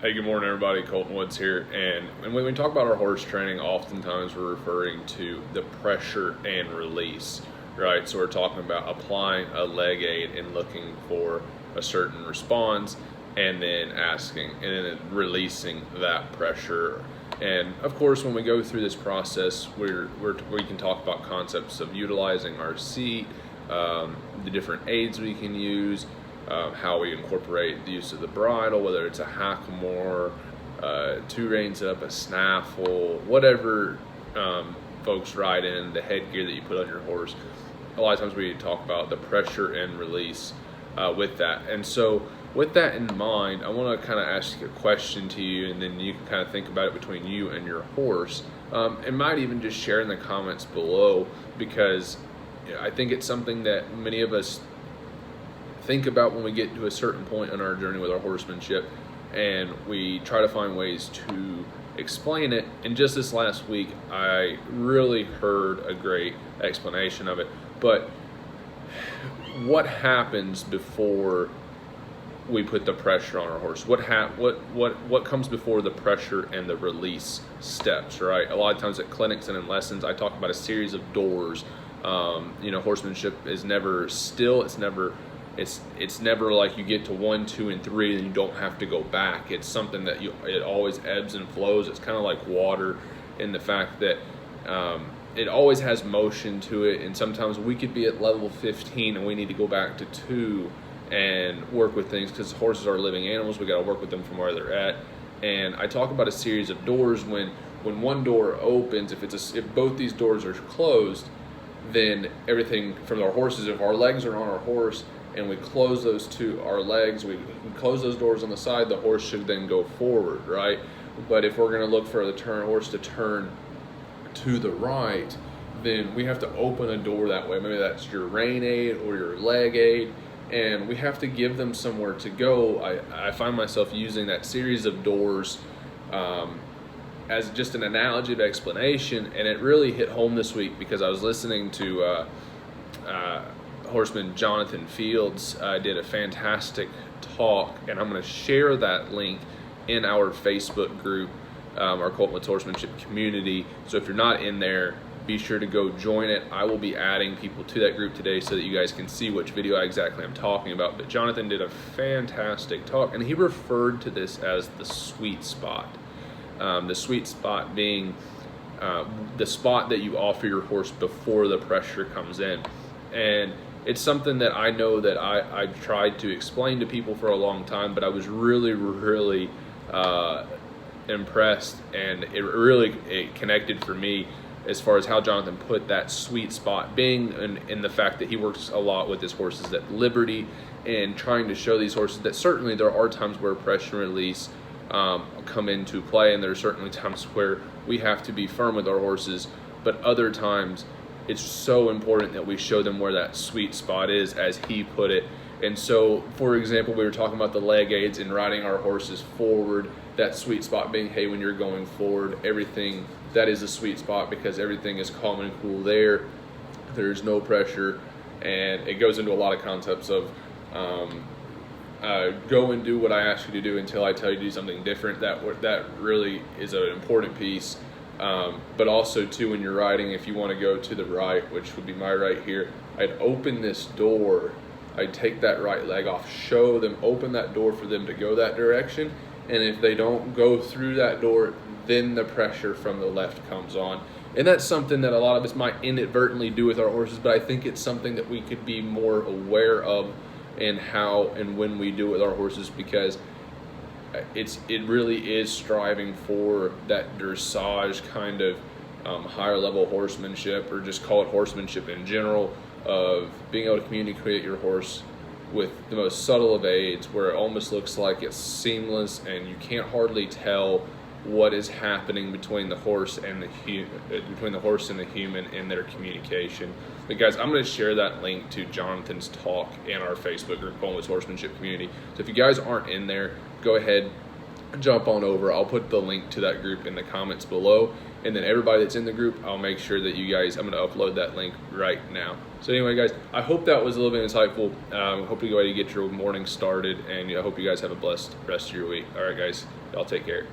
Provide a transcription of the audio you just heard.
Hey, good morning, everybody. Colton Woods here. And when we talk about our horse training, oftentimes we're referring to the pressure and release, right? So we're talking about applying a leg aid and looking for a certain response, and then asking and then releasing that pressure. And of course, when we go through this process, we can talk about concepts of utilizing our seat, the different aids we can use, how we incorporate the use of the bridle, whether it's a hackamore, two reins up, a snaffle, whatever folks ride in, the headgear that you put on your horse. A lot of times we talk about the pressure and release with that. And so with that in mind, I want to kind of ask a question to you, and then you can kind of think about it between you and your horse. And might even just share in the comments below, because I think it's something that many of us think about when we get to a certain point in our journey with our horsemanship, and we try to find ways to explain it. And just this last week, I really heard a great explanation of it. But what happens before we put the pressure on our horse? What comes before the pressure and the release steps, right? A lot of times at clinics and in lessons, I talk about a series of doors. Horsemanship is never still. It's never like you get to 1, 2, and 3 and you don't have to go back. It's something that it always ebbs and flows. It's kind of like water in the fact that it always has motion to it. And sometimes we could be at level 15 and we need to go back to 2 and work with things, because horses are living animals. We got to work with them from where they're at. And I talk about a series of doors. When one door opens, if both these doors are closed, then everything from our horses, if our legs are on our horse and we close our legs, we close those doors on the side, the horse should then go forward, right? But if we're going to look for the horse to turn to the right, then we have to open a door that way. Maybe that's your rein aid or your leg aid, and we have to give them somewhere to go. I find myself using that series of doors as just an analogy of explanation, and it really hit home this week because I was listening to horseman Jonathan Fields did a fantastic talk, and I'm going to share that link in our Facebook group, our Colton Woods Horsemanship community. So if you're not in there, be sure to go join it. I will be adding people to that group today so that you guys can see which video exactly I'm talking about. But Jonathan did a fantastic talk, and he referred to this as the sweet spot. The sweet spot being the spot that you offer your horse before the pressure comes in. And it's something that I know that I've tried to explain to people for a long time, but I was really, really impressed, and it connected for me as far as how Jonathan put that sweet spot being in the fact that he works a lot with his horses at Liberty, and trying to show these horses that certainly there are times where pressure and release come into play, and there are certainly times where we have to be firm with our horses, but other times it's so important that we show them where that sweet spot is, as he put it. And so, for example, we were talking about the leg aids and riding our horses forward, that sweet spot being, hey, when you're going forward, everything, that is a sweet spot because everything is calm and cool there. There's no pressure, and it goes into a lot of concepts of go and do what I ask you to do until I tell you to do something different. That really is an important piece. But also too, when you're riding, if you want to go to the right, which would be my right here, I'd open this door, I'd take that right leg off, show them, open that door for them to go that direction, and if they don't go through that door, then the pressure from the left comes on. And that's something that a lot of us might inadvertently do with our horses, but I think it's something that we could be more aware of and how and when we do it with our horses, because it really is striving for that dressage kind of higher level horsemanship, or just call it horsemanship in general, of being able to communicate your horse with the most subtle of aids, where it almost looks like it's seamless and you can't hardly tell what is happening between the horse and the human in their communication. But guys, I'm going to share that link to Jonathan's talk in our Facebook group, Colton Woods Horsemanship Community. So if you guys aren't in there, go ahead, jump on over. I'll put the link to that group in the comments below, and then everybody that's in the group, I'll make sure that you guys, I'm going to upload that link right now. So anyway, guys, I hope that was a little bit insightful. Hope you go ahead and get your morning started, and I hope you guys have a blessed rest of your week. All right, guys, y'all take care.